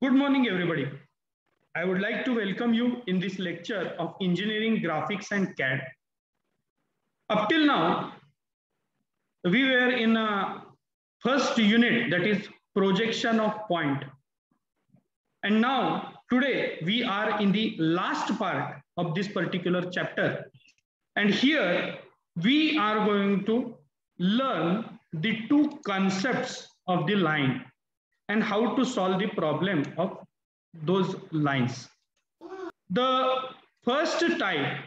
Good morning, everybody. I would like to welcome you in this lecture of Engineering Graphics and CAD. Up till now, we were in a first unit, that is projection of point. And now, today, we are in the last part of this particular chapter. And here, we are going to learn the two concepts of the line and how to solve the problem of those lines. The first type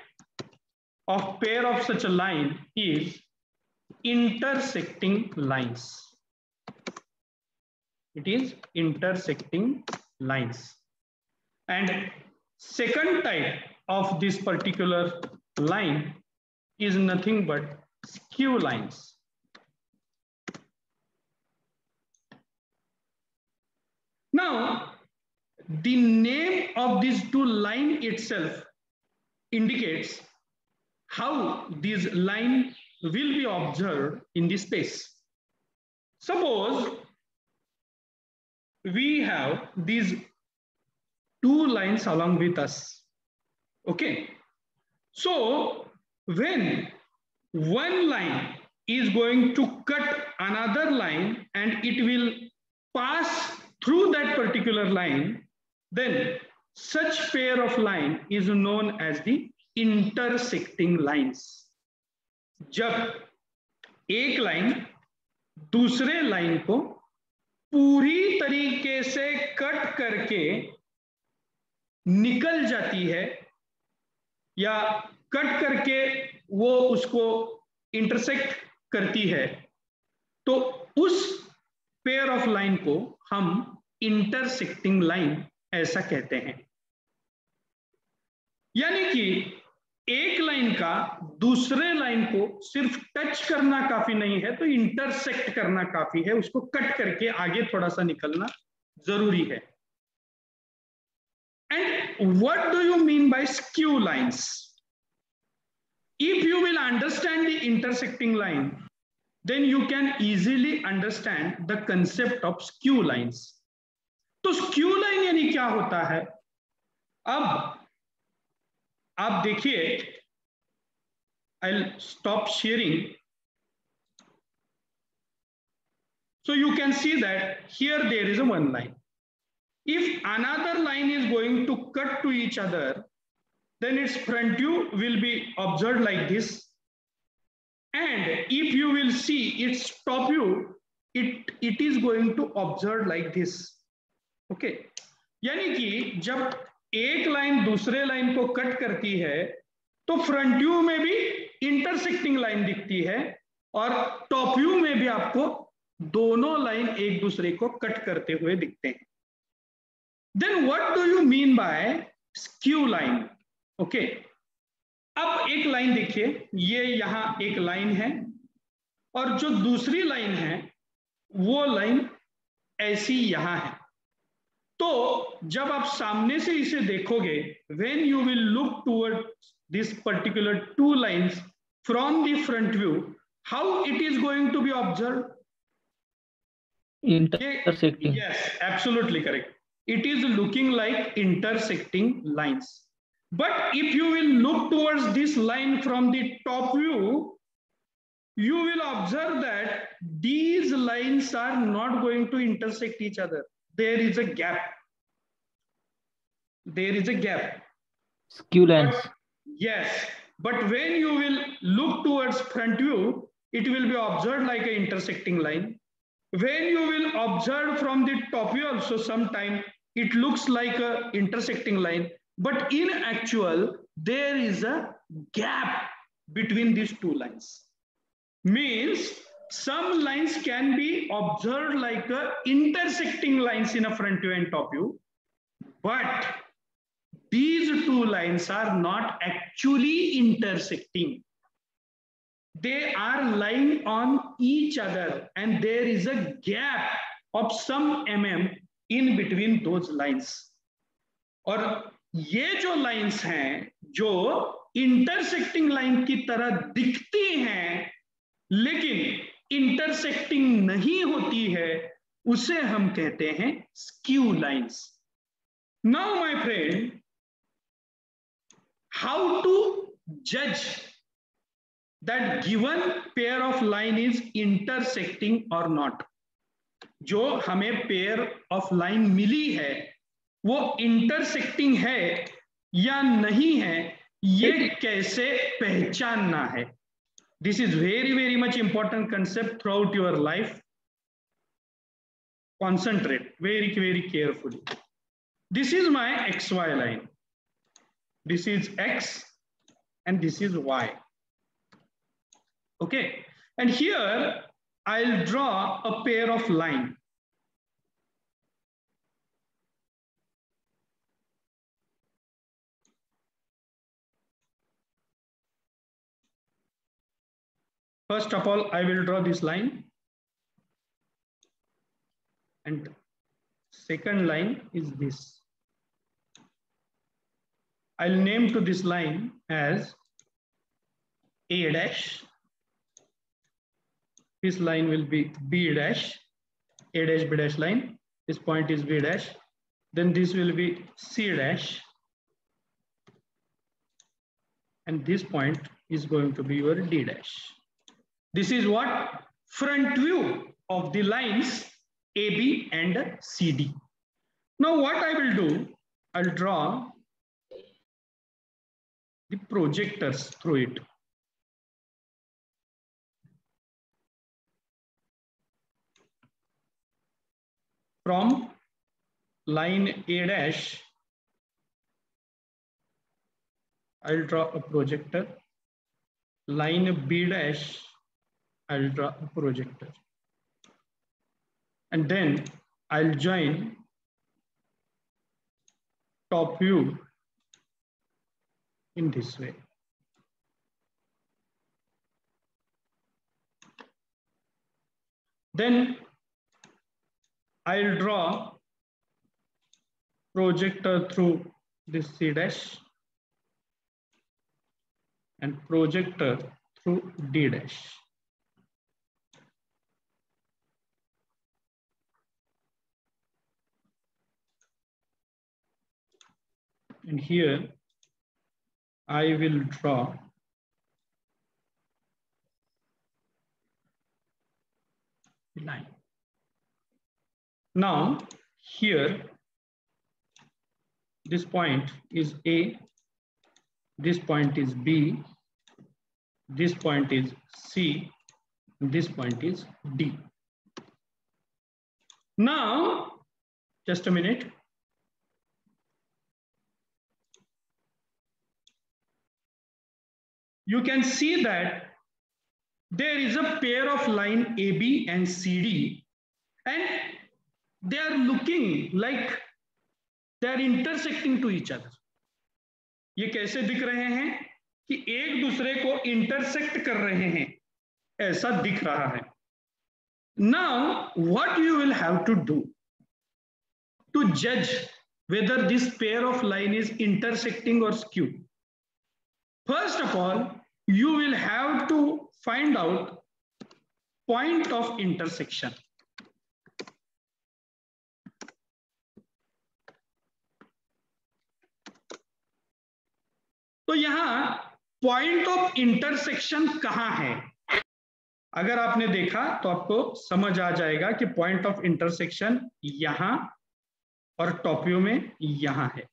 of pair of such a line is intersecting lines. It is intersecting lines. And second type of this particular line is nothing but skew lines. Now, the name of these two lines itself indicates how these lines will be observed in the space. Suppose we have these two lines along with us. Okay. So when one line is going to cut another line and it will pass through that particular line, then such pair of line is known as the intersecting lines. जब एक line दूसरे line को पूरी तरीके से cut करके निकल जाती है या कट करके वो उसको इंटरसेक्ट करती है, तो उस पेयर ऑफ लाइन को हम इंटरसेक्टिंग लाइन ऐसा कहते हैं. यानी कि एक लाइन का दूसरे लाइन को सिर्फ टच करना काफी नहीं है, तो इंटरसेक्ट करना काफी है, उसको कट करके आगे थोड़ा सा निकलना जरूरी है. And what do you mean by skew lines? If you will understand the intersecting line, then you can easily understand the concept of skew lines. तो skew line यानी क्या होता है? अब आप देखिए, I'll stop sharing. So you can see that here there is a one line. If another line is going to cut to each other, then its front view will be observed like this. And if you will see its top view, it is going to observe like this. Okay. यानी कि जब एक line दूसरे line को cut करती है, तो front view में भी इंटरसेक्टिंग लाइन दिखती है और टॉप व्यू में भी आपको दोनों लाइन एक दूसरे को कट करते हुए दिखते हैं. Then what do you mean by skew line? Okay, अब एक लाइन देखिए, ये यहां एक लाइन है और जो दूसरी लाइन है वो लाइन ऐसी यहां है. तो जब आप सामने से इसे देखोगे, when you will look toward this particular two lines from the front view, how it is going to be observed? Intersecting. Yes, absolutely correct. It is looking like intersecting lines. But if you will look towards this line from the top view, you will observe that these lines are not going to intersect each other. There is a gap. There is a gap. Skew lines. Yes, but when you will look towards front view, it will be observed like an intersecting line. When you will observe from the top view also, sometime it looks like a intersecting line, but in actual, there is a gap between these two lines. Means some lines can be observed like a intersecting lines in a front view and top view, but these two lines are not actually intersecting. They are lying on each other and there is a gap of some in between those lines. और ये जो lines हैं, जो intersecting line की तरह दिखती हैं, लेकिन intersecting नहीं होती है, उसे हम कहते हैं skew lines. Now my friend, how to judge that given pair of line is intersecting or not? जो हमें पेयर ऑफ लाइन मिली है वो इंटरसेक्टिंग है या नहीं है, ये कैसे पहचानना है? This is very very much important concept through out your life. Concentrate very very carefully. This is my XY line. This is X and this is Y. Okay, and here I'll draw a pair of line. First of all, I will draw this line. And second line is this. I'll name to this line as A dash. This line will be B dash, A dash B dash line. This point is B dash. Then this will be C dash. And this point is going to be your D dash. This is what? Front view of the lines AB and CD. Now what I will do, I'll draw the projectors through it. From line A dash, I'll draw a projector. Line B dash, I'll draw a projector. And then I'll join top view in this way. Then I'll draw projector through this C dash and projector through D dash. And here I will draw the line. Now here this point is A, this point is B, this point is C, this point is D. Now just a minute. You can see that there is a pair of line AB and CD, and they are looking like they are intersecting to each other. ये कैसे दिख रहे हैं कि एक दूसरे को intersect कर रहे हैं, ऐसा दिख रहा है. Now what you will have to do to judge whether this pair of line is intersecting or skew? First of all, you will have to find out point of intersection. तो यहां point of intersection कहां है? अगर आपने देखा तो आपको समझ आ जाएगा कि पॉइंट ऑफ इंटरसेक्शन यहां और टॉप व्यू में यहां है.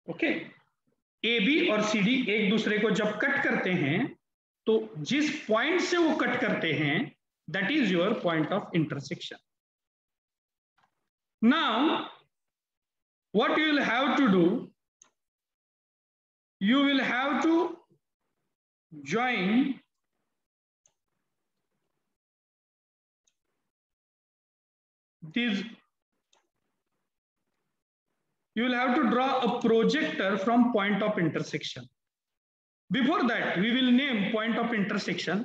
ओके, ए बी और सी डी एक दूसरे को जब कट करते हैं तो जिस पॉइंट से वो कट करते हैं that is your point of intersection. Now what you will have to do, you will have to join these. You will have to draw a projector from point of intersection. Before that we will name point of intersection.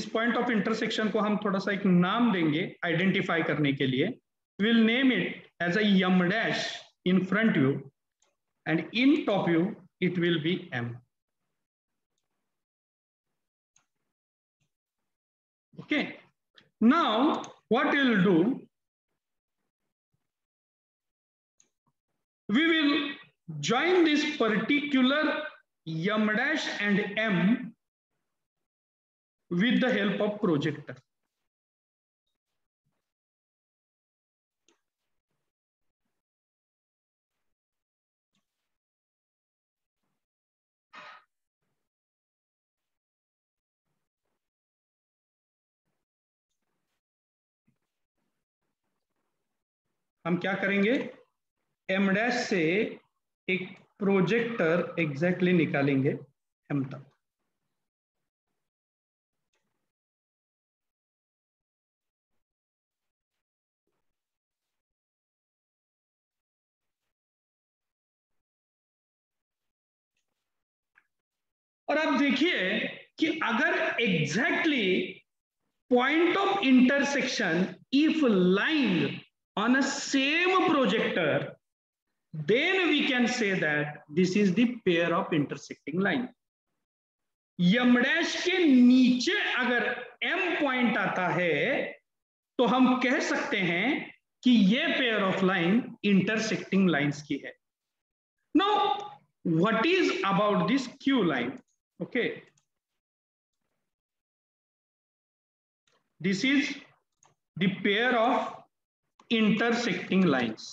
इस point of intersection को हम थोड़ा सा एक नाम देंगे identify करने के लिए. We will name it as a M dash in front view and in top view it will be M. Okay, now what you will do, we will join this particular M dash and M with the help of projector. हम क्या करेंगे, M dash से एक projector exactly निकालेंगे M तक. और आप देखिए कि अगर exactly point of intersection if line on a same projector, then we can say that this is the pair of intersecting line. M dash के नीचे अगर M पॉइंट आता है तो हम कह सकते हैं कि ये pair of line intersecting lines की है. Now what is about this Q line? Okay, this is the pair of intersecting lines.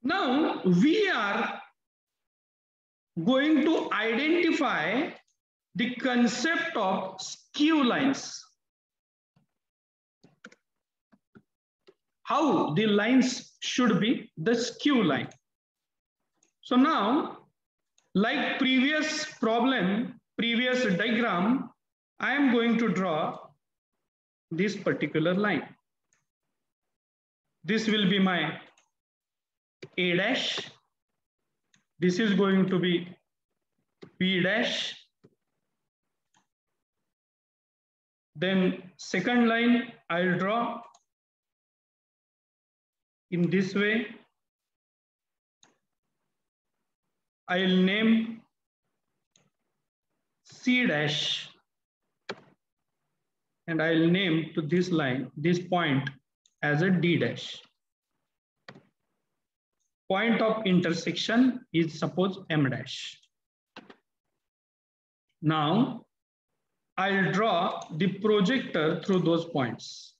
Now we are going to identify the concept of skew lines. How the lines should be the skew line. So now, like previous problem, previous diagram, I am going to draw this particular line. This will be my A dash. This is going to be B dash. Then second line I'll draw in this way. I'll name C dash, and I'll name to this line, this point, as a D dash. Point of intersection is suppose M dash. Now I'll draw the projector through those points.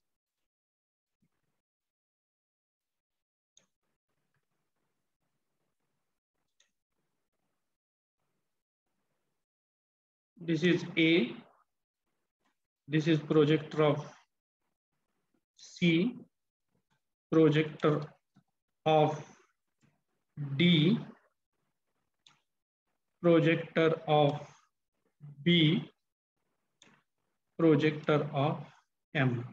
This is A, this is projector of C, projector of D, projector of B, projector of M.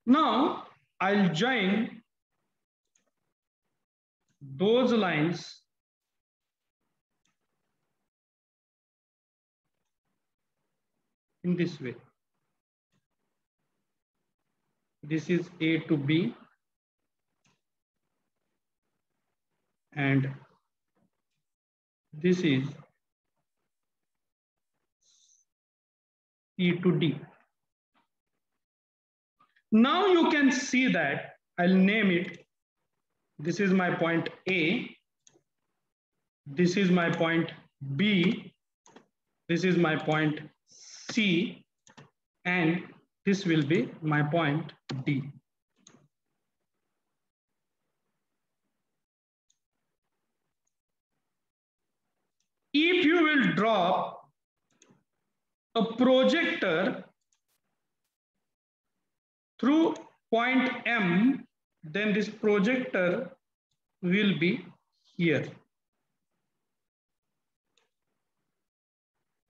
Now I'll join those lines in this way. This is A to B, and this is C to D. Now you can see that I'll name it. This is my point A. This is my point B. This is my point C. And this will be my point D. If you will drop a projector through point M, then this projector will be here.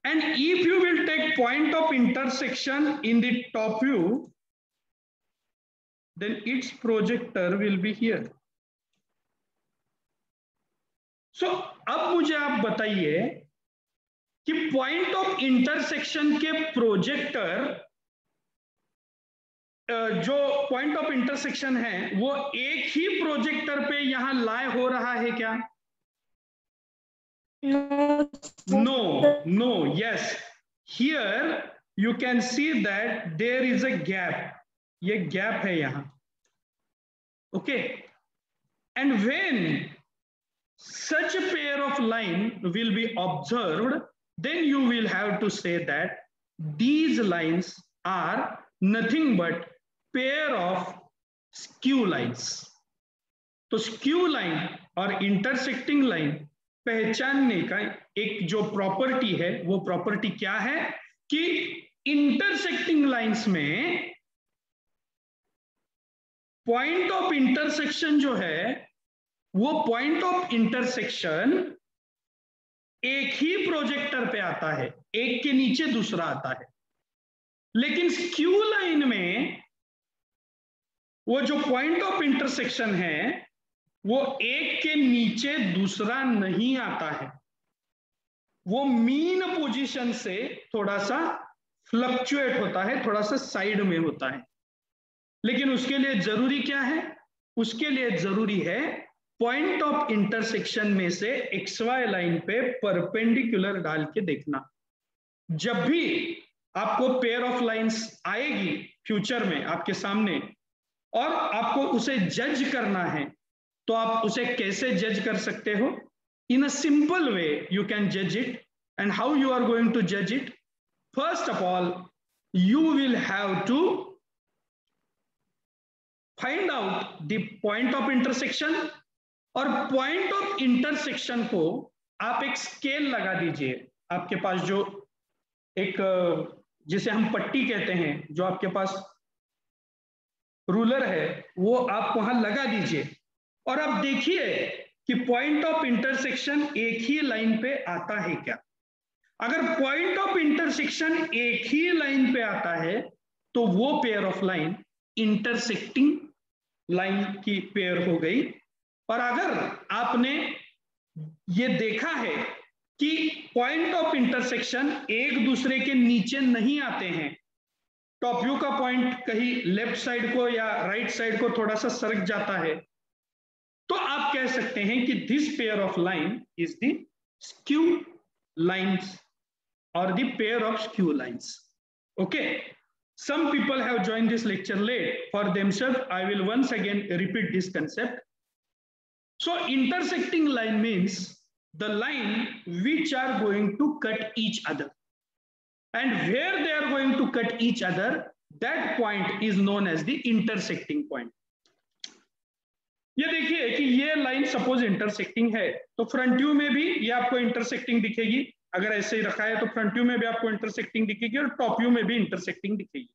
And if you will take point of intersection in the top view, then its projector will be here. So अब मुझे आप बताइए कि point of intersection के projector, जो point of intersection है वो एक ही प्रोजेक्टर पे यहां लाए हो रहा है क्या? No, no, yes. Here you can see that there is a gap. ये gap है यहाँ. Okay. And when such a pair of line will be observed, then you will have to say that these lines are nothing but pair of skew lines. तो skew line और intersecting line पहचानने का एक जो property है, वो property क्या है कि इंटरसेक्टिंग लाइंस में पॉइंट ऑफ इंटरसेक्शन जो है, वो पॉइंट ऑफ इंटरसेक्शन एक ही प्रोजेक्टर पे आता है, एक के नीचे दूसरा आता है. लेकिन स्क्यू लाइन में वो जो पॉइंट ऑफ इंटरसेक्शन है, वो एक के नीचे दूसरा नहीं आता है. वो मीन पोजीशन से थोड़ा सा फ्लक्चुएट होता है, थोड़ा सा साइड में होता है. लेकिन उसके लिए जरूरी क्या है? उसके लिए जरूरी है पॉइंट ऑफ इंटरसेक्शन में से XY लाइन पे परपेंडिकुलर डाल के देखना. जब भी आपको पेयर ऑफ लाइंस आएगी फ्यूचर में आपके सामने और आपको उसे जज करना है, तो आप उसे कैसे जज कर सकते हो? इन a simple way you can जज it. And how you are going to जज it? First of all you will have to find out the point of intersection. और पॉइंट ऑफ इंटरसेक्शन को आप एक स्केल लगा दीजिए. आपके पास जो एक जिसे हम पट्टी कहते हैं, जो आपके पास रूलर है, वो आप वहां लगा दीजिए और आप देखिए कि पॉइंट ऑफ इंटरसेक्शन एक ही लाइन पे आता है क्या. अगर पॉइंट ऑफ इंटरसेक्शन एक ही लाइन पे आता है तो वो pair of line intersecting line की पेयर हो गई. और अगर आपने ये देखा है कि पॉइंट ऑफ इंटरसेक्शन एक दूसरे के नीचे नहीं आते हैं, टॉप व्यू का पॉइंट कहीं लेफ्ट साइड को या राइट साइड को थोड़ा सा सरक जाता है, तो आप कह सकते हैं कि this pair of line is the skew lines और the pair of skew lines. Okay, some people have joined this lecture late. For themselves, I will once again repeat this concept. So intersecting line means the line which are going to cut each other, and where they are going to cut each other, that point is known as the intersecting point. ये देखिए कि ये line suppose intersecting है, तो front view में भी ये आपको इंटरसेक्टिंग दिखेगी. अगर ऐसे ही रखा है तो फ्रंट व्यू में भी आपको इंटरसेक्टिंग दिखेगी और टॉप व्यू में भी इंटरसेक्टिंग दिखेगी.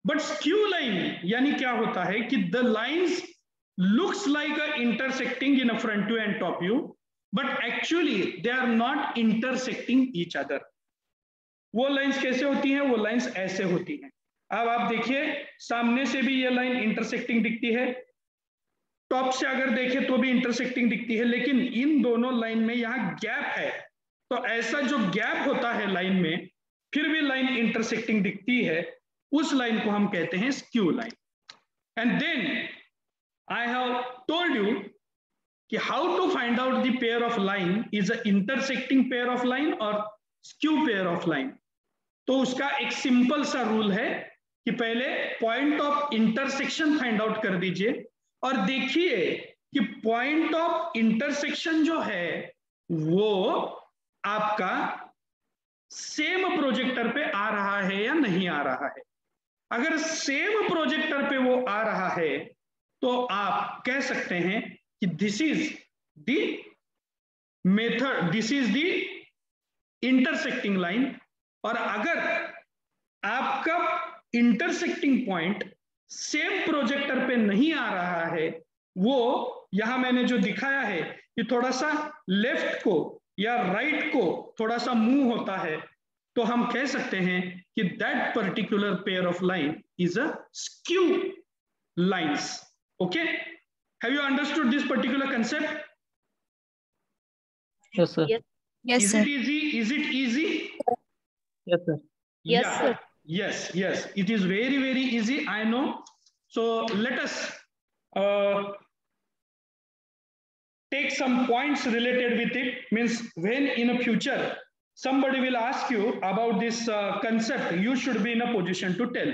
बट स्क्यू लाइन यानी क्या होता है कि the lines looks like a intersecting in a front view and top view, but actually they are not intersecting each other. वो लाइंस कैसे होती हैं? वो लाइंस ऐसे होती हैं. अब आप देखिए, सामने से भी ये लाइन इंटरसेक्टिंग दिखती है, टॉप से अगर देखें तो भी इंटरसेक्टिंग दिखती है, लेकिन इन दोनों लाइन में यहाँ गैप है. तो ऐसा जो गैप होता है लाइन में, फिर भी लाइन इंटरसेक्टिंग दिखती है, उस लाइन को हम कहते हैं skew line. And then I have told you कि how to find out the pair of line is an intersecting pair of line or skew pair of line. तो उसका एक सिंपल सा रूल है कि पहले point of intersection find out कर दीजिए और देखिए कि पॉइंट ऑफ इंटरसेक्शन जो है वो आपका सेम प्रोजेक्टर पे आ रहा है या नहीं आ रहा है. अगर सेम प्रोजेक्टर पे वो आ रहा है तो आप कह सकते हैं कि this is the method, this is the intersecting line. और अगर आपका इंटरसेक्टिंग पॉइंट सेम प्रोजेक्टर पे नहीं आ रहा है, वो यहां मैंने जो दिखाया है कि थोड़ा सा लेफ्ट को या राइट को थोड़ा सा मूव होता है, तो हम कह सकते हैं कि that particular pair of line is a skew lines. Okay, have you understood this particular concept? Yes, sir. Yes, Is sir. it easy? Is it easy? Yes, sir. Yes, Yeah. sir. Yes. It is very, very easy, I know. So let us take some points related with it. Means when in a future somebody will ask you about this concept, you should be in a position to tell.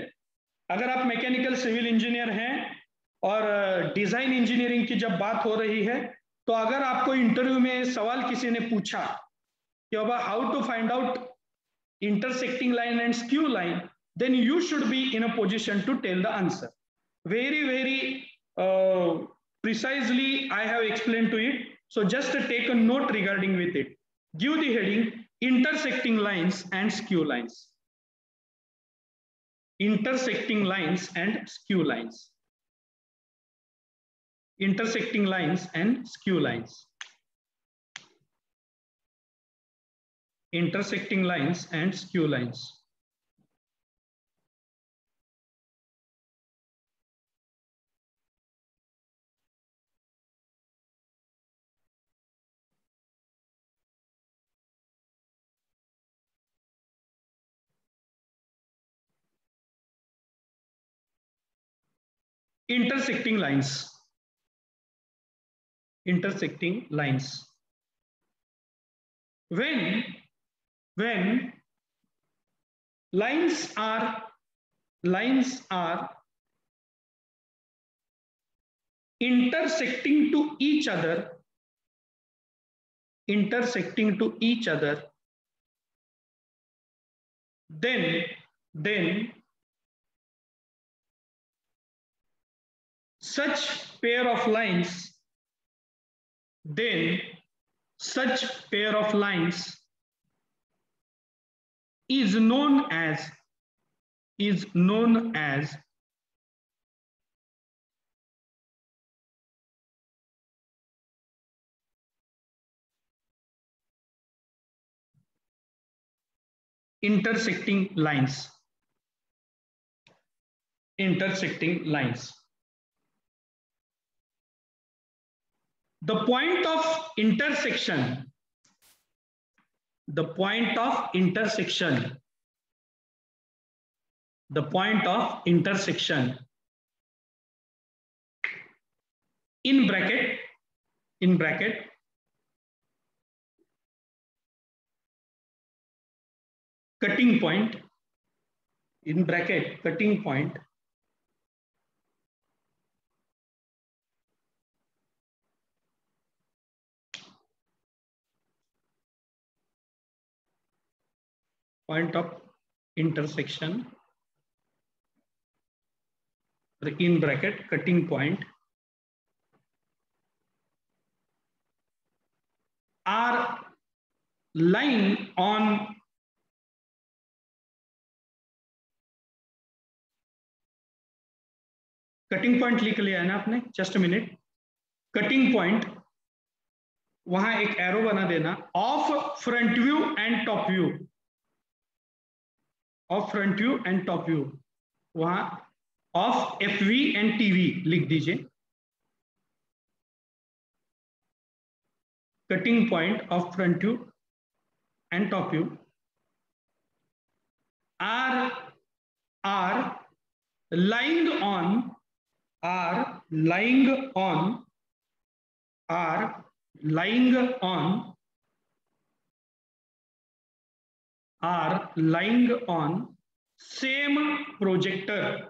अगर आप mechanical civil engineer हैं और design engineering की जब बात हो रही है, तो अगर आपको इंटरव्यू में सवाल किसी ने पूछा कि बाबा how to find out intersecting line and skew line, then you should be in a position to tell the answer. Very, very precisely I have explained to it. So just take a note regarding with it. Give the heading intersecting lines and skew lines. Intersecting lines and skew lines. Intersecting lines and skew lines. Intersecting lines and skew lines. Intersecting lines. Intersecting lines. When lines are intersecting to each other, then such pair of lines is known as intersecting lines. Intersecting lines. The point of intersection, in bracket, cutting point, in bracket, cutting point, point of intersection, in bracket, cutting point, are lying on cutting point लिख लिया है ना आपने, just a minute. Cutting point, वहां एक arrow बना देना, of front view and top view, of front view and top view, वहां ऑफ एफवी एंड टीवी लिख दीजिए. Cutting point of front view and top view are lying on same projector,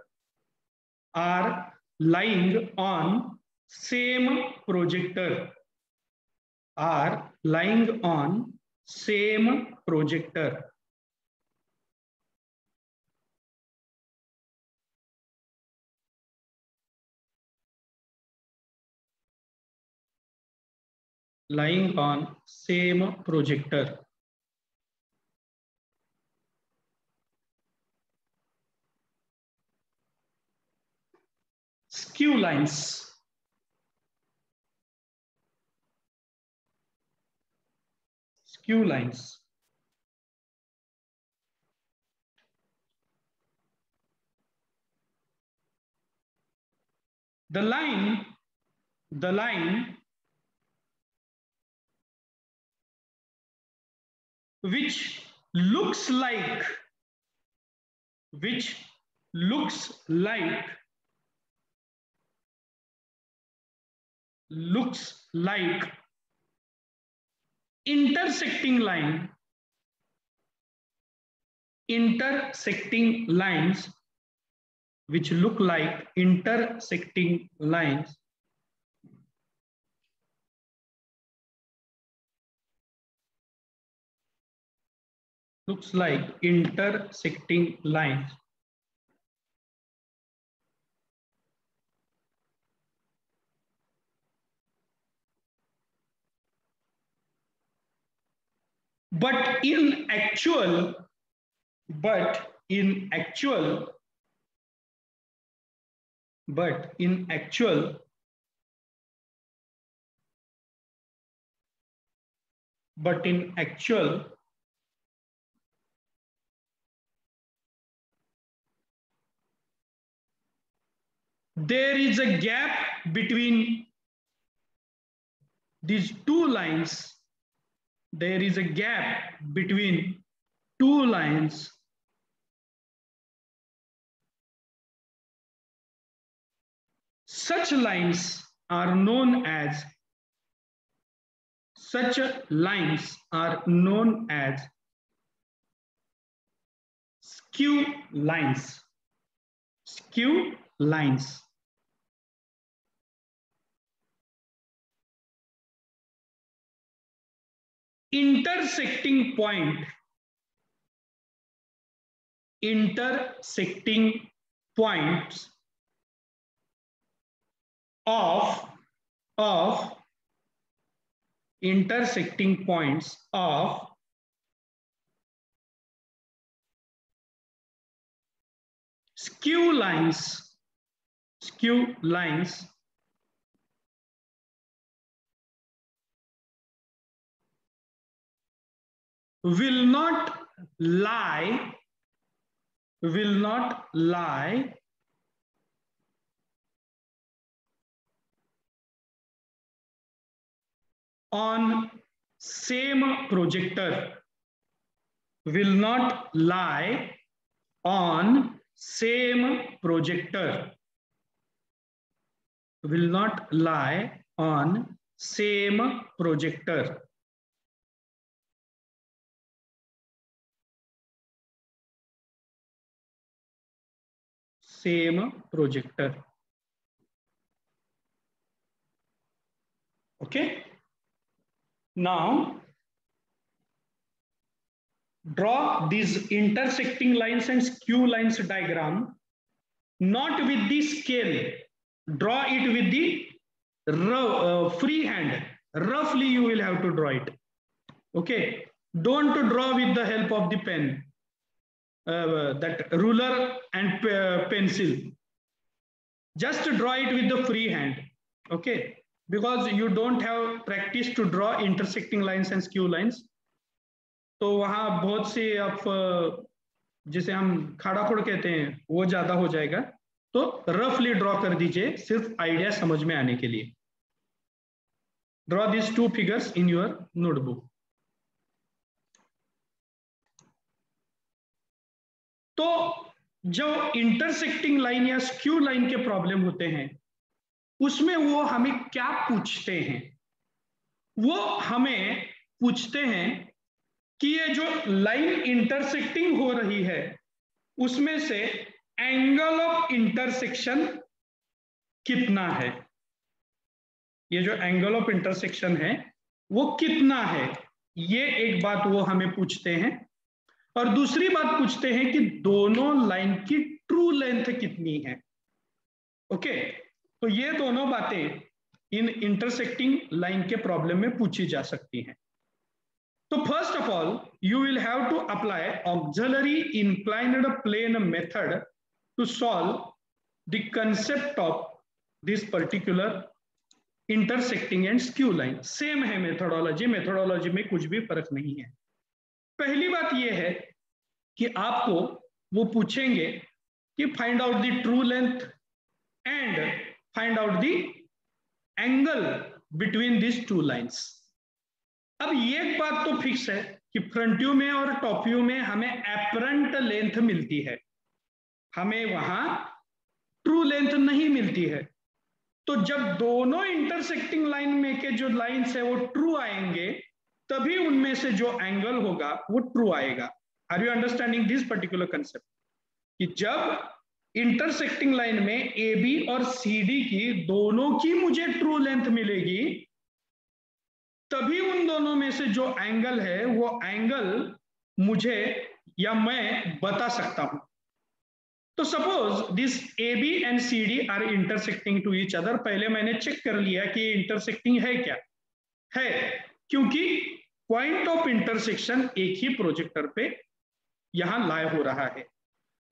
are lying on same projector, are lying on same projector. Lying on same projector. Skew lines. Skew lines. The line which looks like intersecting line intersecting lines, which look like intersecting lines, looks like intersecting lines. But in actual, there is a gap between these two lines. There is a gap between two lines such lines are known as skew lines. Skew lines. Intersecting points of skew lines will not lie on same projector, will not lie on same projector, will not lie on same projector. Same projector. Okay. Now draw these intersecting lines and skew lines diagram, not with the scale. Draw it with the free hand. Roughly you will have to draw it. Okay. Don't draw with the help of the pen, that ruler and pencil. Just draw it with the free hand. Okay. Because you don't have practice to draw intersecting lines and skew lines. तो वहां बहुत से आप जिसे हम खड़ा खोड़ कहते हैं वो ज्यादा हो जाएगा, तो रफली ड्रॉ कर दीजिए सिर्फ आइडिया समझ में आने के लिए. Draw this two figures in your notebook. तो जो इंटरसेक्टिंग लाइन या स्क्यू लाइन के प्रॉब्लम होते हैं उसमें वो हमें क्या पूछते हैं? वो हमें पूछते हैं कि ये जो लाइन इंटरसेक्टिंग हो रही है उसमें से एंगल ऑफ इंटरसेक्शन कितना है. ये जो एंगल ऑफ इंटरसेक्शन है वो कितना है, ये एक बात वो हमें पूछते हैं. और दूसरी बात पूछते हैं कि दोनों लाइन की ट्रू लेंथ कितनी है. ओके. तो ये दोनों बातें इन इंटरसेक्टिंग लाइन के प्रॉब्लम में पूछी जा सकती हैं. तो first of all you will have to apply auxiliary inclined plane method to solve the concept of this particular intersecting and skew line. Same है मेथोडोलॉजी में कुछ भी फर्क नहीं है. पहली बात यह है कि आपको वो पूछेंगे कि find out the true length and find out the angle between this two lines. अब ये एक बात तो फिक्स है कि फ्रंट व्यू में और टॉप व्यू में हमें एपरेंट लेंथ मिलती है, हमें वहां ट्रू लेंथ नहीं मिलती है. तो जब दोनों इंटरसेक्टिंग लाइन में के जो लाइंस है वो ट्रू आएंगे तभी उनमें से जो एंगल होगा वो ट्रू आएगा. Are you understanding this particular concept कि जब इंटरसेक्टिंग लाइन में ए बी और सी डी की दोनों की मुझे ट्रू लेंथ मिलेगी, तभी उन दोनों में से जो एंगल है वो एंगल मुझे या मैं बता सकता हूं। तो suppose this A B and C D are intersecting to each other. पहले मैंने चेक कर लिया कि ये इंटरसेक्टिंग है क्या है, क्योंकि पॉइंट ऑफ इंटरसेक्शन एक ही प्रोजेक्टर पे यहां लाई हो रहा है।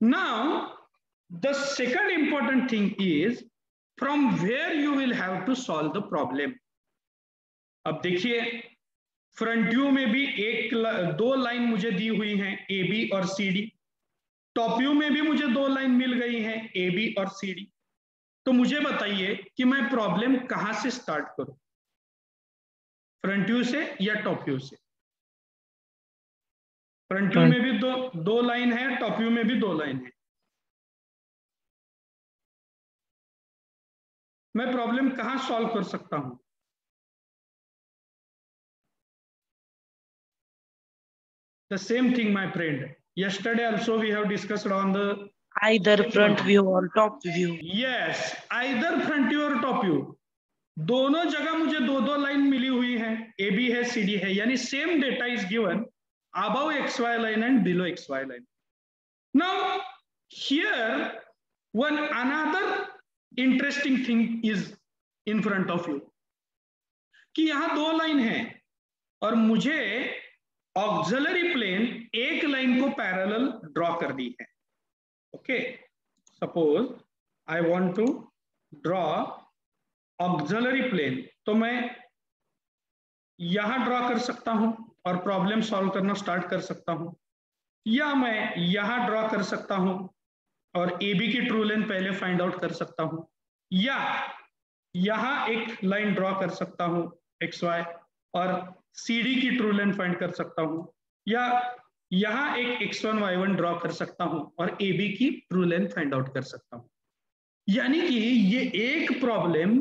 Now the second important thing is from where you will have to solve the problem. अब देखिए, फ्रंट व्यू में भी दो लाइन मुझे दी हुई हैं, ए बी और सी डी। टॉप व्यू में भी मुझे दो लाइन मिल गई हैं, ए बी और सी डी। तो मुझे बताइए कि मैं प्रॉब्लम कहां से स्टार्ट करूं, फ्रंट व्यू से या टॉप व्यू से? फ्रंट व्यू में भी दो लाइन है, टॉप व्यू में भी दो लाइन है। मैं प्रॉब्लम कहां सॉल्व कर सकता हूं? The same thing, my friend. Yesterday also we have discussed on the either front view or top view. Yes, either front view और top view, दोनों जगह मुझे दो दो लाइन मिली हुई है, ए बी है सी डी है, यानी same data is given above XY line and below XY line. Now here one another interesting thing is in front of you कि यहां दो लाइन है और मुझे ऑक्सिलरी प्लेन एक लाइन को पैरेलल ड्रॉ कर दी है। Okay, suppose I want to draw auxiliary plane, तो मैं यहां ड्रॉ कर सकता हूं और प्रॉब्लम सॉल्व करना स्टार्ट कर सकता हूं, या मैं यहां ड्रॉ कर सकता हूं और ए बी की ट्रू लेंथ पहले फाइंड आउट कर सकता हूं, या यहां एक लाइन ड्रॉ कर सकता हूं एक्स वाई और सी डी की ट्रू लेंथ फाइंड कर सकता हूं, या यहां एक x1 y1 ड्रॉ कर सकता हूं और ए बी की ट्रू लेंथ फाइंड आउट कर सकता हूं। यानी कि ये एक प्रॉब्लम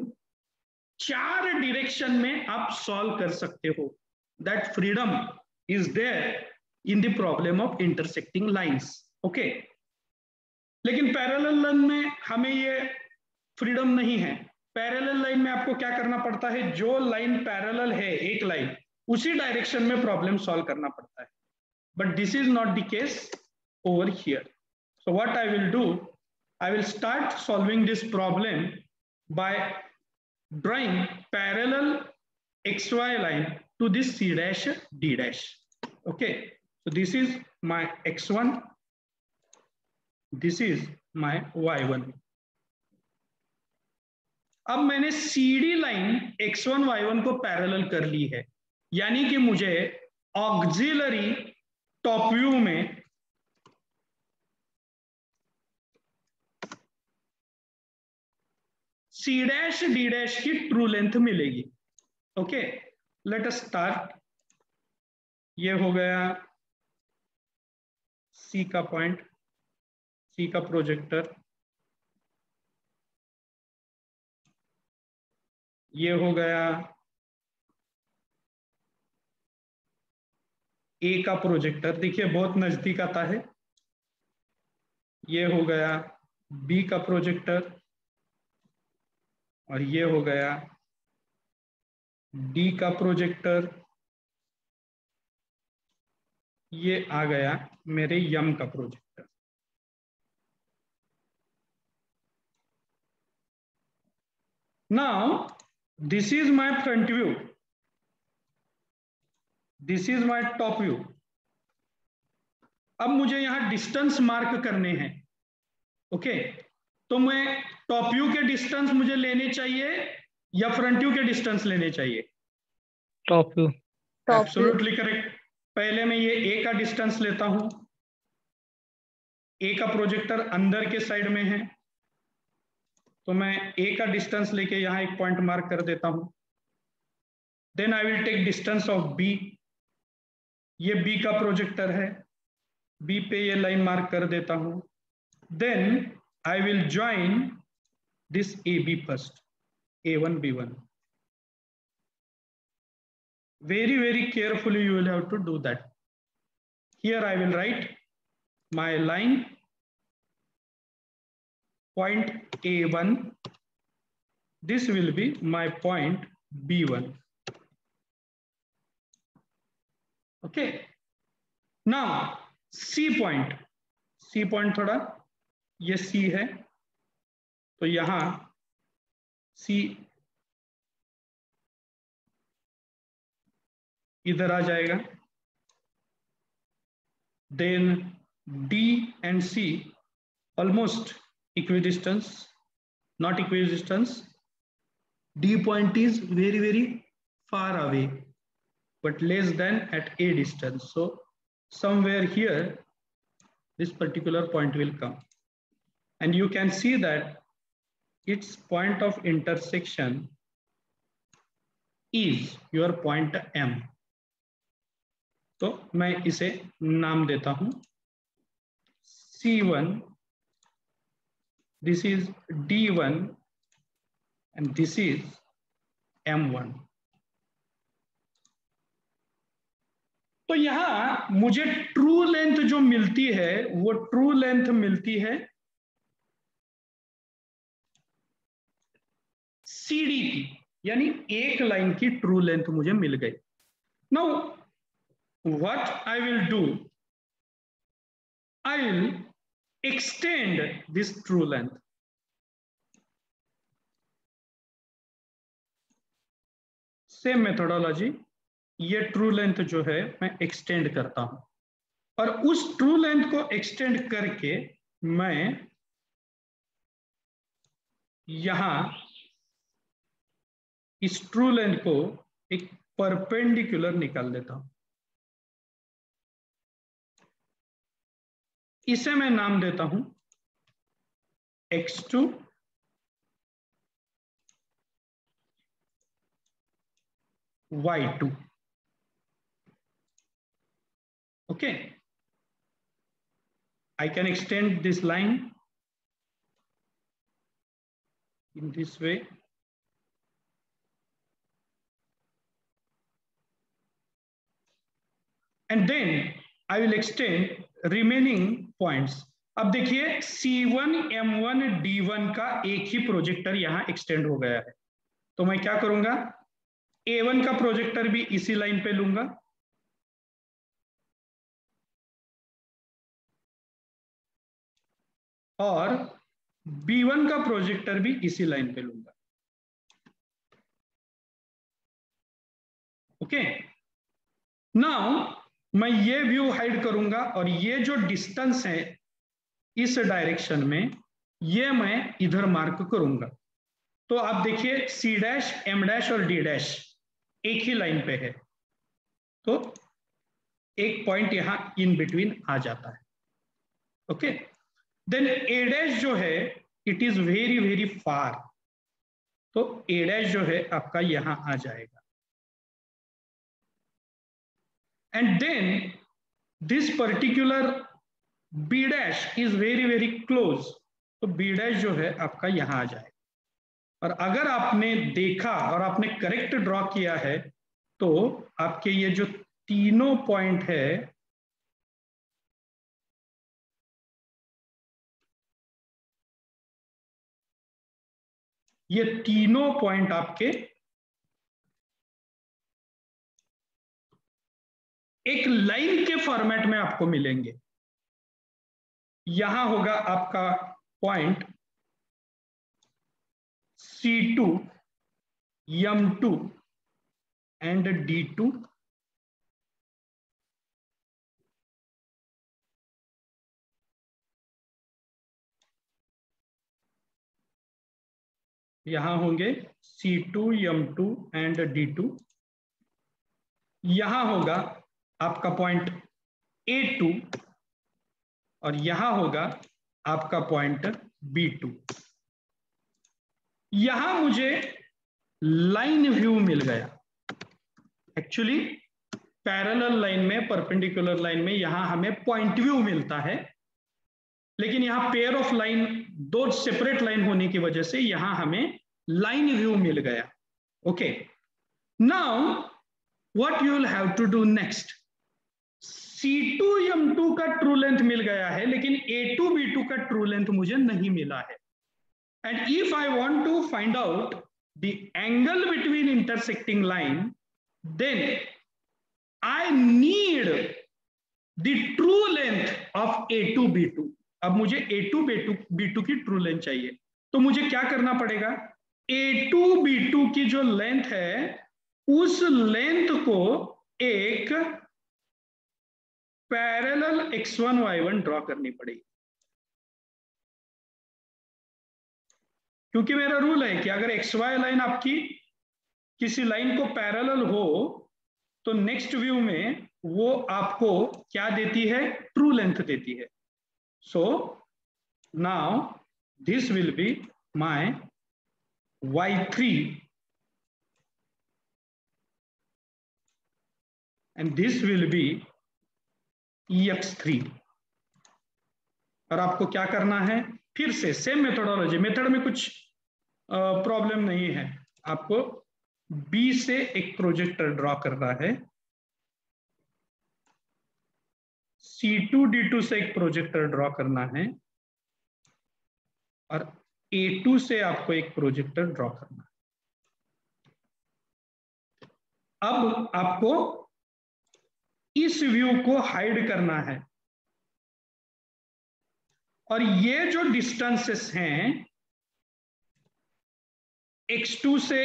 चार डायरेक्शन में आप सॉल्व कर सकते हो। That freedom is there in the problem of intersecting lines. Okay, लेकिन पैरेलल लाइन में हमें ये फ्रीडम नहीं है। पैरेलल लाइन में आपको क्या करना पड़ता है, जो लाइन पैरेलल है एक लाइन, उसी डायरेक्शन में प्रॉब्लम सॉल्व करना पड़ता है। But this is not the case over here. So what I will do, I will start solving this problem by drawing parallel XY line to this C dash D dash. Okay, so this is my X1, this is my Y1. अब मैंने CD line X1 Y1 को parallel कर ली है, यानी कि मुझे auxiliary top view में C dash D dash की ट्रू लेंथ मिलेगी। Okay, let us start. ये हो गया C का पॉइंट, C का प्रोजेक्टर, ये हो गया A का प्रोजेक्टर, देखिए बहुत नजदीक आता है। ये हो गया B का प्रोजेक्टर और ये हो गया D का प्रोजेक्टर, ये आ गया मेरे M का projector. Now this is my front view, this is my top view. अब मुझे यहां डिस्टेंस मार्क करने हैं। ओके, तो मैं टॉप व्यू के डिस्टेंस मुझे लेने चाहिए या फ्रंट व्यू के डिस्टेंस लेने चाहिए? Top view. Absolutely correct. पहले मैं ये ए का डिस्टेंस लेता हूं, ए का प्रोजेक्टर अंदर के साइड में है, तो मैं ए का डिस्टेंस लेके यहां एक पॉइंट मार्क कर देता हूं। Then I will take distance of B, ये बी का प्रोजेक्टर है, बी पे ये लाइन मार्क कर देता हूं। Then I will join this AB first, A1 B1. Very carefully you will have to do that. here I will write my line point A1. This will be my point B1. Okay. Now C point थोड़ा, ये C है तो यहां C इधर आ जाएगा. Then D and C almost equidistance, not equidistance. D point is very, very far away, but less than at A distance. So somewhere here, this particular point will come. And you can see that its point of intersection is your point M. तो मैं इसे नाम देता हूं C1, this is D1 and this is M1. तो यहां मुझे true length जो मिलती है वो ट्रू लेंथ मिलती है CD की, यानी एक लाइन की ट्रू लेंथ मुझे मिल गई. Now what I will do, I will extend this true length. Same methodology, ये ट्रू लेंथ जो है मैं एक्सटेंड करता हूं और उस ट्रू लेंथ को एक्सटेंड करके मैं यहां इस ट्रू लेंथ को एक परपेंडिकुलर निकाल देता हूं. इसे मैं नाम देता हूं x2 y2. Okay, I can extend this line in this way. And then I will extend remaining points. अब देखिए C1, M1, D1 का एक ही प्रोजेक्टर यहां एक्सटेंड हो गया है, तो मैं क्या करूंगा, A1 का प्रोजेक्टर भी इसी लाइन पे लूंगा और B1 का प्रोजेक्टर भी इसी लाइन पे लूंगा. ओके, नाउ मैं ये व्यू हाइड करूंगा और ये जो डिस्टेंस है इस डायरेक्शन में ये मैं इधर मार्क करूंगा. तो आप देखिए C डैश, M डैश और D डैश एक ही लाइन पे है, तो एक पॉइंट यहां इन बिटवीन आ जाता है. ओके, देन A डैश जो है it is very very far, तो A डैश जो है आपका यहां आ जाएगा. And then this particular B dash is very very close, तो B dash जो है आपका यहां आ जाएगा. और अगर आपने देखा और आपने करेक्ट ड्रॉ किया है तो आपके ये जो तीनों पॉइंट है ये तीनों पॉइंट आपके एक लाइन के फॉर्मेट में आपको मिलेंगे. यहां होगा आपका point C2, M2 and D2. यहां होंगे C2, M2 एंड D2. यहां होगा आपका पॉइंट A2 और यहां होगा आपका पॉइंट B2. यहां मुझे लाइन व्यू मिल गया. एक्चुअली पैरेलल लाइन में, परपेंडिकुलर लाइन में यहां हमें पॉइंट व्यू मिलता है, लेकिन यहां पेयर ऑफ लाइन, दो सेपरेट लाइन होने की वजह से यहां हमें लाइन व्यू मिल गया. Okay, now what you will have to do next, C2M2 का ट्रू लेंथ मिल गया है, लेकिन A2B2 का ट्रू लेंथ मुझे नहीं मिला है. And if I want to find out the angle between intersecting line, then I need the true length of A2B2. अब मुझे A2B2 की ट्रू लेंथ चाहिए, तो मुझे क्या करना पड़ेगा? A2B2 की जो लेंथ है, उस लेंथ को एक पैरेलल X1 Y1 ड्रॉ करनी पड़ेगी. क्योंकि मेरा रूल है कि अगर XY लाइन आपकी किसी लाइन को पैरेलल हो तो नेक्स्ट व्यू में वो आपको क्या देती है? ट्रू लेंथ देती है. So now this will be my Y3 and this will be X3. और आपको क्या करना है? फिर से सेम मेथोडोलॉजी. मेथड में कुछ प्रॉब्लम नहीं है. आपको B से एक प्रोजेक्टर ड्रॉ करना है, C2D2 से एक प्रोजेक्टर ड्रॉ करना है, और A2 से आपको एक प्रोजेक्टर ड्रॉ करना है. अब आपको इस व्यू को हाइड करना है, और ये जो डिस्टेंसेस हैं X2 से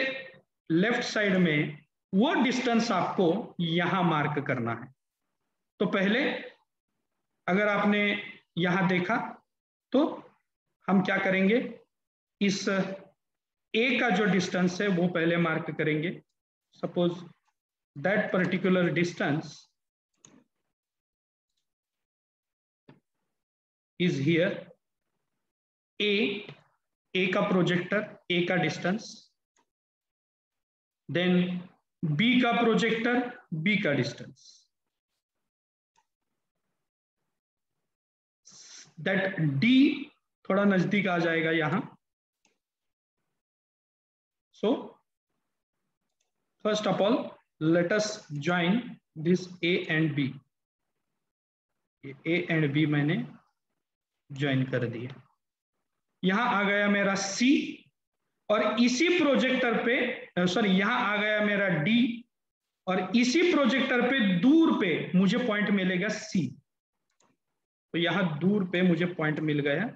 लेफ्ट साइड में, वो डिस्टेंस आपको यहां मार्क करना है. तो पहले अगर आपने यहां देखा तो हम क्या करेंगे? इस A का जो डिस्टेंस है वो पहले मार्क करेंगे. Suppose that particular distance is here. A का प्रोजेक्टर, A का डिस्टेंस, देन B का प्रोजेक्टर, B का डिस्टेंस, दैट D थोड़ा नजदीक आ जाएगा यहां. So first of all let us join this A and B. A and B मैंने join कर दिया. यहां आ गया मेरा C, और इसी प्रोजेक्टर पे यहां आ गया मेरा D, और इसी प्रोजेक्टर पे दूर पे मुझे पॉइंट मिलेगा C. तो यहां दूर पे मुझे पॉइंट मिल गया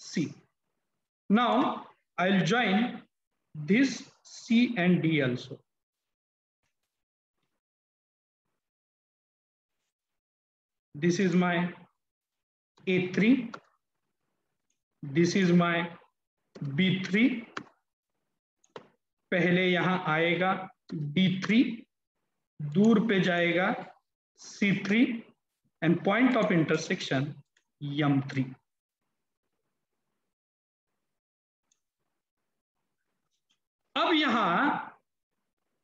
C. Now I will join this C and D also. This is my A3, this is my B3. पहले यहां आएगा D3, दूर पे जाएगा C3, and point of intersection M3. अब यहां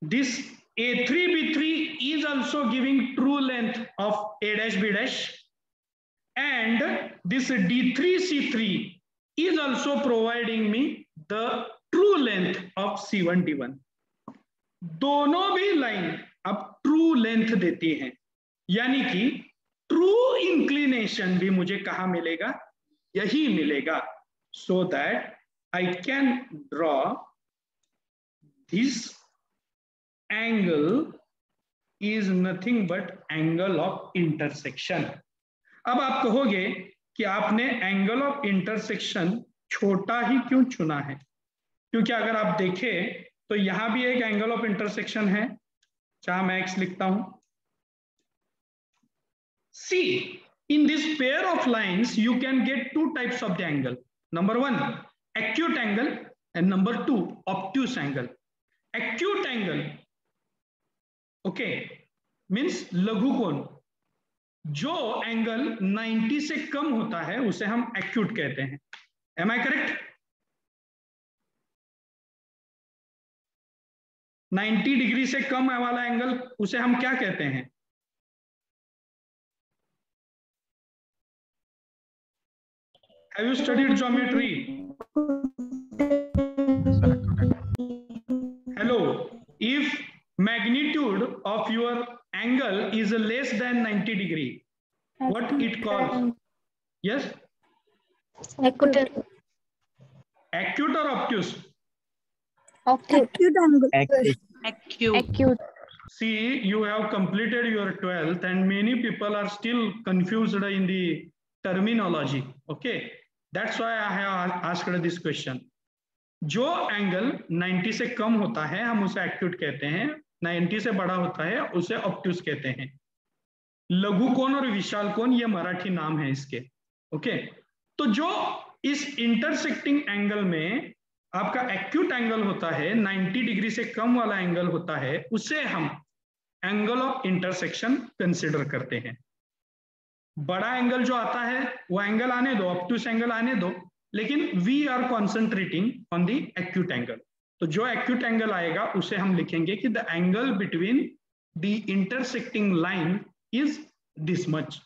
this A3B3 is also giving true length of A dash B dash, and this D3C3 is also providing me the true length of C1D1. दोनों भी line अब true length देती हैं, यानी कि true inclination भी मुझे कहां मिलेगा? यही मिलेगा. So that I can draw this angle is nothing but angle of intersection. अब आप कहोगे कि आपने एंगल ऑफ इंटरसेक्शन छोटा ही क्यों चुना है? क्योंकि अगर आप देखें तो यहां भी एक एंगल ऑफ इंटरसेक्शन है, जहां मैं x लिखता हूं. See, in this pair of lines you can get two types of the angle. Number one, acute angle, and number two, obtuse angle. Acute angle, okay, means लघु कोण. जो angle 90 से कम होता है उसे हम एक्यूट कहते हैं. एम आई करेक्ट? 90 डिग्री से कम वाला एंगल उसे हम क्या कहते हैं? Have you studied geometry? Hello. If magnitude of your angle is less than 90 degree, What it calls? Yes? Acute. Acute or obtuse? Acute angle. Acute. Acute. See, you have completed your 12th and many people are still confused in the terminology. Okay, that's why I have asked this question. जो angle 90 से कम होता है हम उसे acute कहते हैं, 90 से बड़ा होता है उसे ऑब्ट्यूस कहते हैं। लघु कोण और विशाल कोण ये मराठी नाम है इसके। ओके, तो जो इस इंटरसेक्टिंग एंगल में आपका एक्यूट एंगल होता है, 90 डिग्री से कम वाला एंगल होता है, उसे हम एंगल ऑफ इंटरसेक्शन कंसिडर करते हैं। बड़ा एंगल जो आता है वो एंगल आने दो, ऑब्ट्यूस एंगल आने दो, लेकिन we are concentrating on the acute angle. तो जो एक्यूट एंगल आएगा उसे हम लिखेंगे कि the angle between the intersecting line is this much,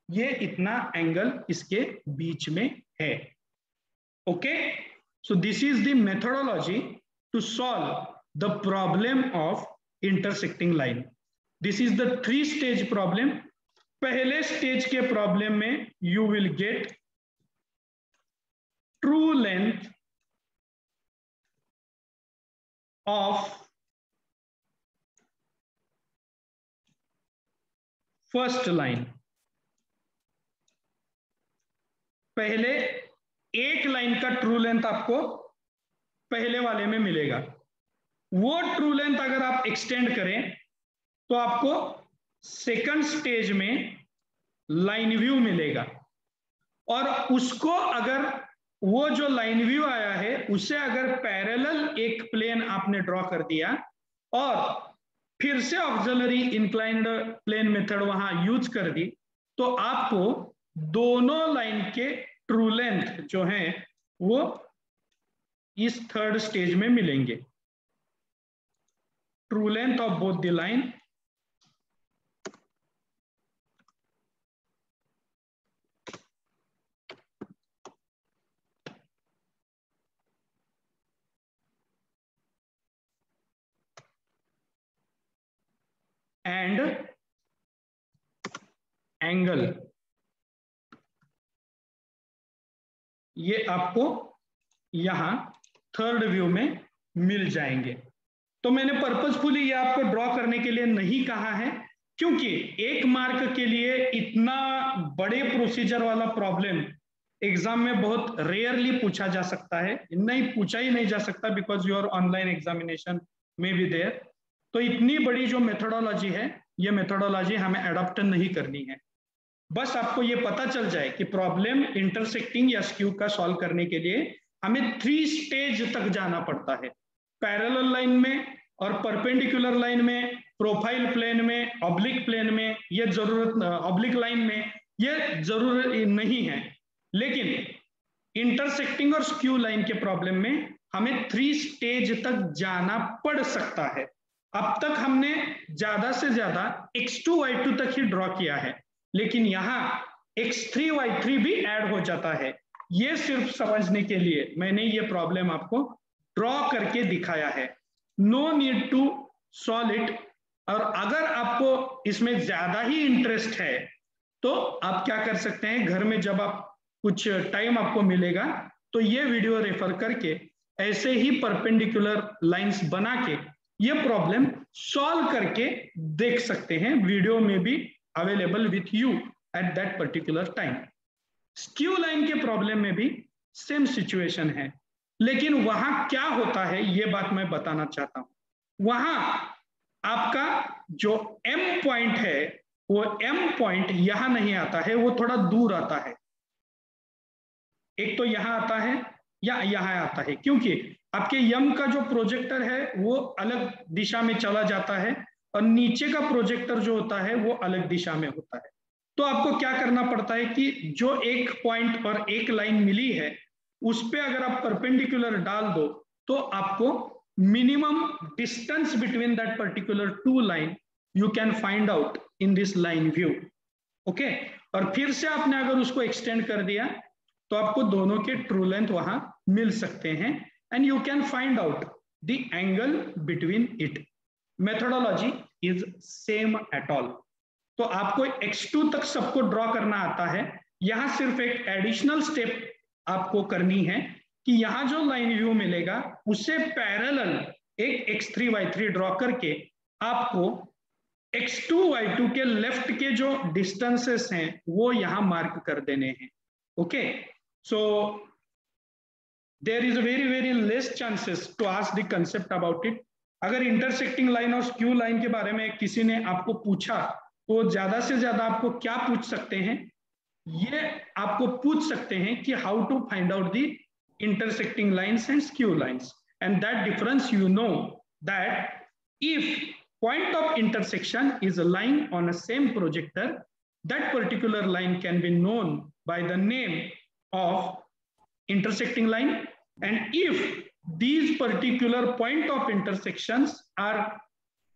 ये इतना एंगल इसके बीच में है। Okay, so this is the methodology to solve the problem of intersecting line. This is the 3 stage problem. पहले स्टेज के प्रॉब्लम में you will get true length of first line. पहले एक लाइन का ट्रू लेंथ आपको पहले वाले में मिलेगा। वो ट्रू लेंथ अगर आप एक्सटेंड करें तो आपको सेकंड स्टेज में लाइन व्यू मिलेगा, और उसको अगर वो जो लाइन व्यू आया है उसे अगर पैरेलल एक प्लेन आपने ड्रॉ कर दिया और फिर से ऑक्सिलरी इंक्लाइंड प्लेन मेथड वहां यूज कर दी, तो आपको दोनों लाइन के ट्रू लेंथ जो हैं वो इस थर्ड स्टेज में मिलेंगे। True length of both the line and angle, ये आपको यहां थर्ड व्यू में मिल जाएंगे। तो मैंने पर्पसफुली ये आपको ड्रॉ करने के लिए नहीं कहा है, क्योंकि 1 मार्क के लिए इतना बड़े प्रोसीजर वाला प्रॉब्लम एग्जाम में बहुत रेयरली पूछा जा सकता है, नहीं पूछा ही नहीं जा सकता, बिकॉज योर ऑनलाइन एग्जामिनेशन में भी देयर। तो इतनी बड़ी जो मेथोडोलॉजी है, ये मेथोडोलॉजी हमें अडॉप्ट नहीं करनी है। बस आपको ये पता चल जाए कि प्रॉब्लम इंटरसेक्टिंग या स्क्यू का सॉल्व करने के लिए हमें 3 स्टेज तक जाना पड़ता है। पैरेलल लाइन में और परपेंडिकुलर लाइन में, प्रोफाइल प्लेन में, ऑब्लिक प्लेन में, ये जरूरत, ऑब्लिक लाइन में ये जरूरत नहीं है। लेकिन इंटरसेक्टिंग और स्क्यू लाइन के प्रॉब्लम में हमें 3 स्टेज तक जाना पड़ सकता है। अब तक हमने ज्यादा से ज्यादा x2 y2 तक ही ड्रॉ किया है, लेकिन यहां x3 y3 भी ऐड हो जाता है। ये सिर्फ समझने के लिए मैंने ये प्रॉब्लम आपको ड्रॉ करके दिखाया है। No need to solve it. और अगर आपको इसमें ज्यादा ही इंटरेस्ट है तो आप क्या कर सकते हैं, घर में जब आप कुछ टाइम आपको मिलेगा तो ये वीडियो रेफर करके ऐसे ही परपेंडिकुलर लाइंस बना के ये प्रॉब्लम सॉल्व करके देख सकते हैं। वीडियो में भी available with you at that particular time. Skew line के प्रॉब्लम में भी सेम सिचुएशन है, लेकिन वहां क्या होता है ये बात मैं बताना चाहता हूं। वहां आपका जो M पॉइंट है वो M पॉइंट यहां नहीं आता है, वो थोड़ा दूर आता है। एक तो यहां आता है या यहां आता है, क्योंकि आपके यम का जो प्रोजेक्टर है वो अलग दिशा में चला जाता है और नीचे का प्रोजेक्टर जो होता है वो अलग दिशा में होता है। तो आपको क्या करना पड़ता है कि जो एक पॉइंट पर एक लाइन मिली है उस पे अगर आप परपेंडिकुलर डाल दो तो आपको minimum distance between that particular 2 line you can find out in this line view. Okay, और फिर से आपने अगर उसको एक्सटेंड कर दिया तो आपको दोनों के ट्रू लेंथ वहां मिल सकते हैं and you can find out the angle between it. Methodology is same at all. तो आपको x2 तक सबको ड्रॉ करना आता है। यहां सिर्फ एक एडिशनल स्टेप आपको करनी है कि यहां जो लाइन व्यू मिलेगा उससे पैरेलल एक x3 y3 ड्रॉ करके आपको x2 y2 के लेफ्ट के जो डिस्टेंसेस हैं वो यहां मार्क कर देने हैं। Okay, so there is very very less chances to ask the concept about it. अगर इंटरसेक्टिंग लाइन और स्क्यू लाइन के बारे में किसी ने आपको पूछा तो ज्यादा से ज्यादा आपको क्या पूछ सकते हैं, ये आपको पूछ सकते हैं कि how to find out the intersecting lines and skew lines, and that difference you know that if point of intersection is a line on a same projector, that particular line can be known by the name of intersecting line, and if these particular point of intersections are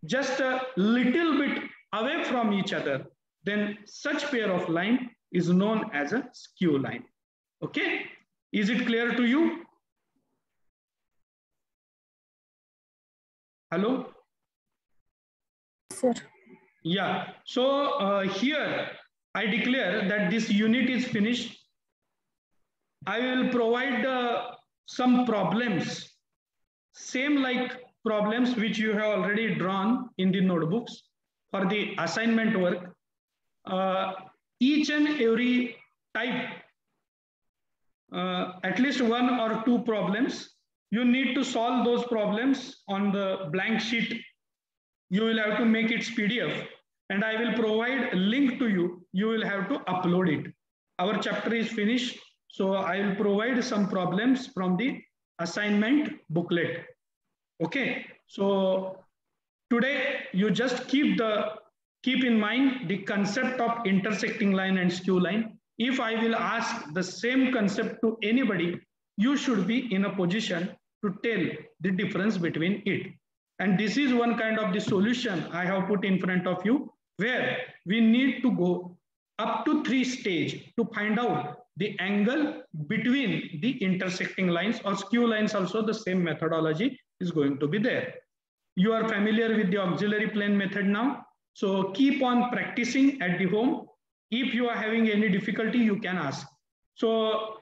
just a little bit away from each other, then such pair of line is known as a skew line. Okay, is it clear to you? Hello? Sir. Yeah, so here I declare that this unit is finished. I will provide some problems, same like problems which you have already drawn in the notebooks for the assignment work. Each and every type, at least one or two problems, you need to solve those problems on the blank sheet. You will have to make its PDF, and I will provide a link to you. You will have to upload it. Our chapter is finished, so I will provide some problems from the assignment booklet. Okay, so today you just keep in mind the concept of intersecting line and skew line. If I will ask the same concept to anybody, you should be in a position to tell the difference between it. And this is one kind of the solution I have put in front of you, where we need to go up to 3 stages to find out the angle between the intersecting lines, or skew lines also the same methodology is going to be there. You are familiar with the auxiliary plane method now, so keep on practicing at the home. If you are having any difficulty, you can ask. So